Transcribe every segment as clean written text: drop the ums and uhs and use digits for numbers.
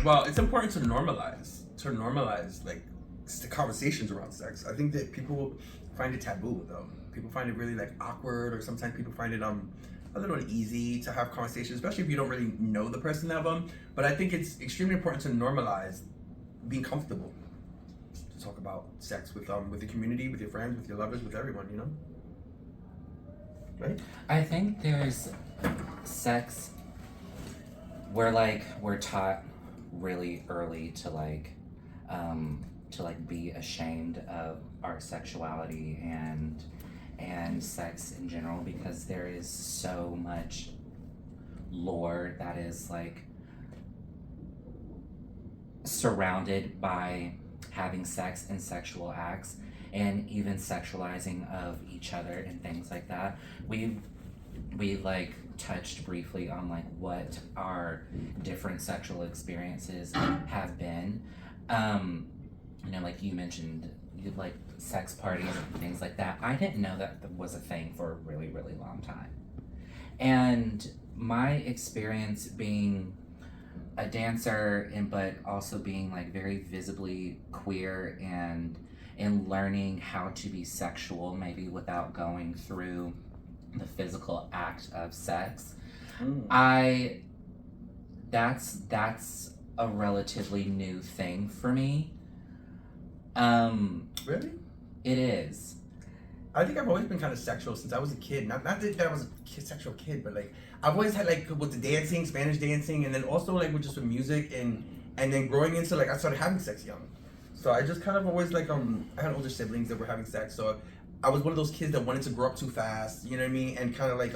Well, it's important to normalize like the conversations around sex. I think that people find it taboo though. People find it really like awkward, or sometimes people find it a little easy to have conversations, especially if you don't really know the person that But I think it's extremely important to normalize being comfortable to talk about sex with the community, with your friends, with your lovers, with everyone. You know, right? I think there's sex. We're taught really early to be ashamed of our sexuality and sex in general, because there is so much lore that is like surrounded by having sex and sexual acts, and even sexualizing of each other and things like that. We like touched briefly on like what our different sexual experiences have been. You know, like you mentioned, you like sex parties and things like that. I didn't know that was a thing for a really, really long time. And my experience being a dancer, but also being like very visibly queer and learning how to be sexual, maybe without going through the physical act of sex. That's a relatively new thing for me. Really? It is. I think I've always been kind of sexual since I was a kid. Not that I was a sexual kid, but like I've always had like with the dancing, Spanish dancing, and then also like with music and then growing into like I started having sex young. So I just kind of always like I had older siblings that were having sex, so I was one of those kids that wanted to grow up too fast, you know what I mean, and kind of like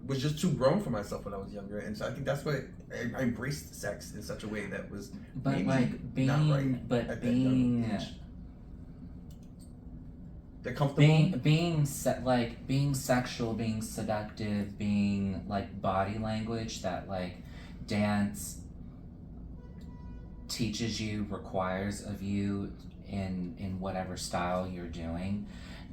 was just too grown for myself when I was younger, and so I think that's why I embraced sex in such a way that was But maybe like being, not right but at that being, young age. They're comfortable. being sexual, being seductive, being like body language that like dance teaches you, requires of you in whatever style you're doing,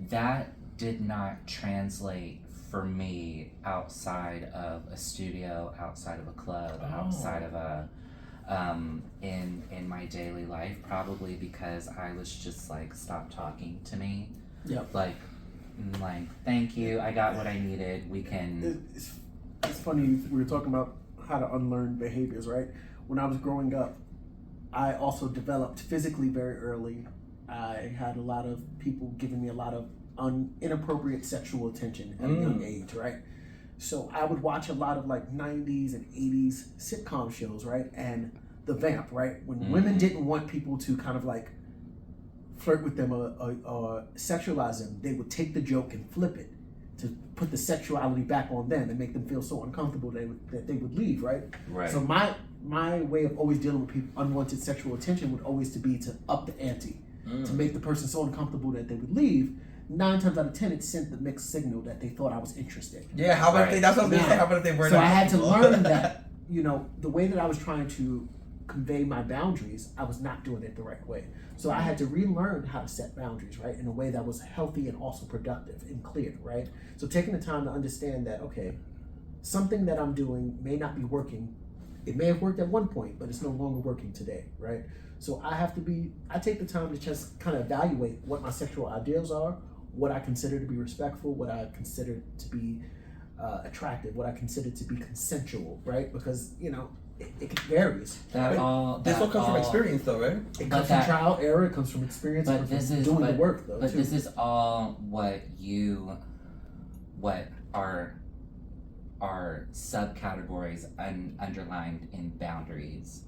that did not translate for me outside of a studio, outside of a club, outside of a in my daily life, probably because I was just like, stop talking to me. Yep. Like thank you, I got what I needed, we can. It's funny, we were talking about how to unlearn behaviors, right? When I was growing up, I also developed physically very early. I had a lot of people giving me a lot of inappropriate sexual attention at a young age, right? So I would watch a lot of like 90s and 80s sitcom shows, right? And The Vamp, right? When women didn't want people to kind of like flirt with them or sexualize them, they would take the joke and flip it to put the sexuality back on them and make them feel so uncomfortable that they would leave, right? Right. So my way of always dealing with unwanted sexual attention would always to be to up the ante, to make the person so uncomfortable that they would leave. 9 times out of 10, it sent the mixed signal that they thought I was interested. Yeah, how about that's what I was gonna say. How about if they were? So I had to learn that, you know, the way that I was trying to convey my boundaries, I was not doing it the right way. So I had to relearn how to set boundaries, right, in a way that was healthy and also productive and clear, right? So taking the time to understand that, okay, something that I'm doing may not be working. It may have worked at one point, but it's no longer working today, right? So I take the time to just kind of evaluate what my sexual ideals are, what I consider to be respectful, what I consider to be attractive, what I consider to be consensual, right? Because, you know, it varies. This all comes from experience, though, right? It comes from trial, error. It comes from experience. But this is doing the work, though. But too. this is all what are subcategories underlined in boundaries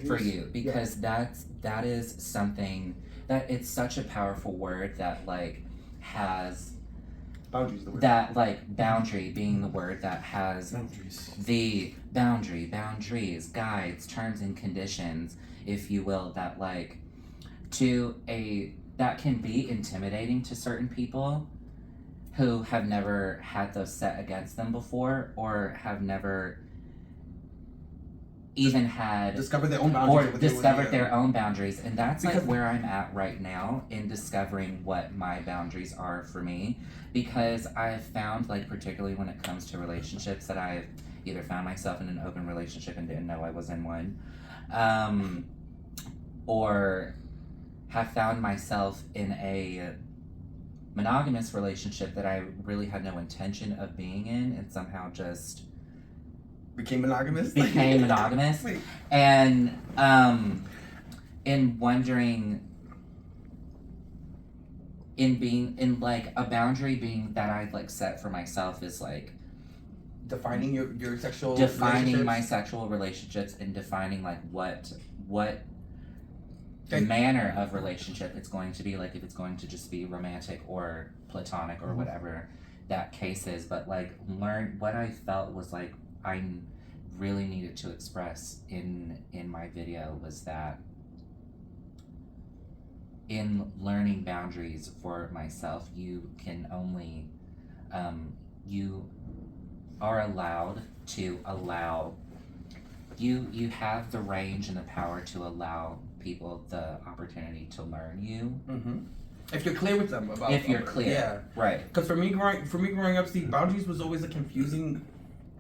for you, because that is something that it's such a powerful word that like has boundaries. The word. That like boundary being the word that has boundaries. The boundaries, guides, terms and conditions, if you will, that like that can be intimidating to certain people who have never had those set against them before, or have never even had discovered their own boundaries, or discovered their own boundaries. And that's like where I'm at right now in discovering what my boundaries are for me, because I've found, like, particularly when it comes to relationships that I've either found myself in an open relationship and didn't know I was in one, or have found myself in a monogamous relationship that I really had no intention of being in, and somehow just Became monogamous. monogamous. And in wondering, in like a boundary being that I've like set for myself is like Defining your sexual defining my relationships. sexual relationships and defining like what Okay. manner of relationship it's going to be, like if it's going to just be romantic or platonic or whatever that case is. But like learn what I felt was like I really needed to express in my video was that in learning boundaries for myself, you can only you are allowed to allow you have the range and the power to allow people the opportunity to learn you. Mm-hmm. If you're clear with them about. If you're clear. Yeah. Right. Because for me growing up, Steve, boundaries was always a confusing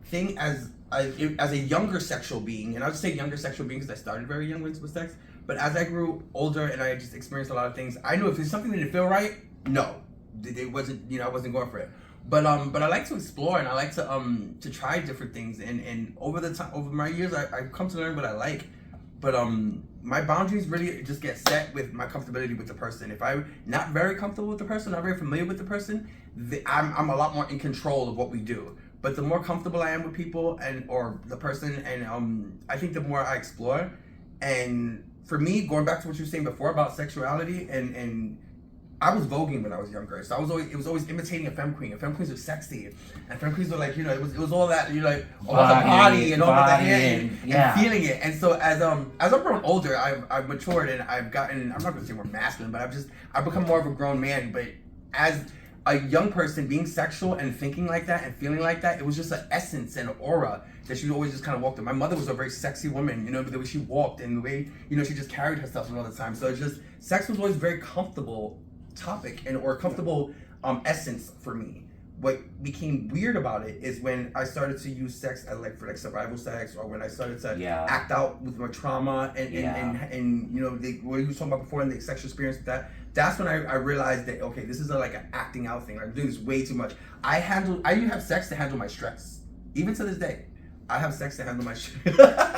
thing as a younger sexual being, and I'll just say younger sexual being because I started very young with sex. But as I grew older and I just experienced a lot of things, I knew if there's something that didn't feel right, no, it wasn't. I wasn't going for it. But I like to explore and I like to try different things. And over my years, I've come to learn what I like. But my boundaries really just get set with my comfortability with the person. If I'm not very comfortable with the person, not very familiar with the person, I'm a lot more in control of what we do. But the more comfortable I am with people or the person, and I think the more I explore. And for me, going back to what you were saying before about sexuality, and I was voguing when I was younger, so it was always imitating a femme queen. And femme queens were sexy, and femme queens were like, it was all that, all about the body and all about the hair and feeling it. And so as I've grown older, I've matured and I've gotten, I'm not gonna say more masculine, but I've become more of a grown man. But as a young person, being sexual and thinking like that and feeling like that, it was just an essence and an aura that she always just kind of walked in. My mother was a very sexy woman, the way she walked and the way, she just carried herself all the time. So it's just, sex was always a very comfortable topic or comfortable essence for me. What became weird about it is when I started to use sex for survival sex, or when I started to act out with my trauma and what you were talking about before in the sexual experience with that. That's when I realized that, okay, this is like an acting out thing. I'm doing this way too much. I even have sex to handle my stress. Even to this day, I have sex to handle my stress.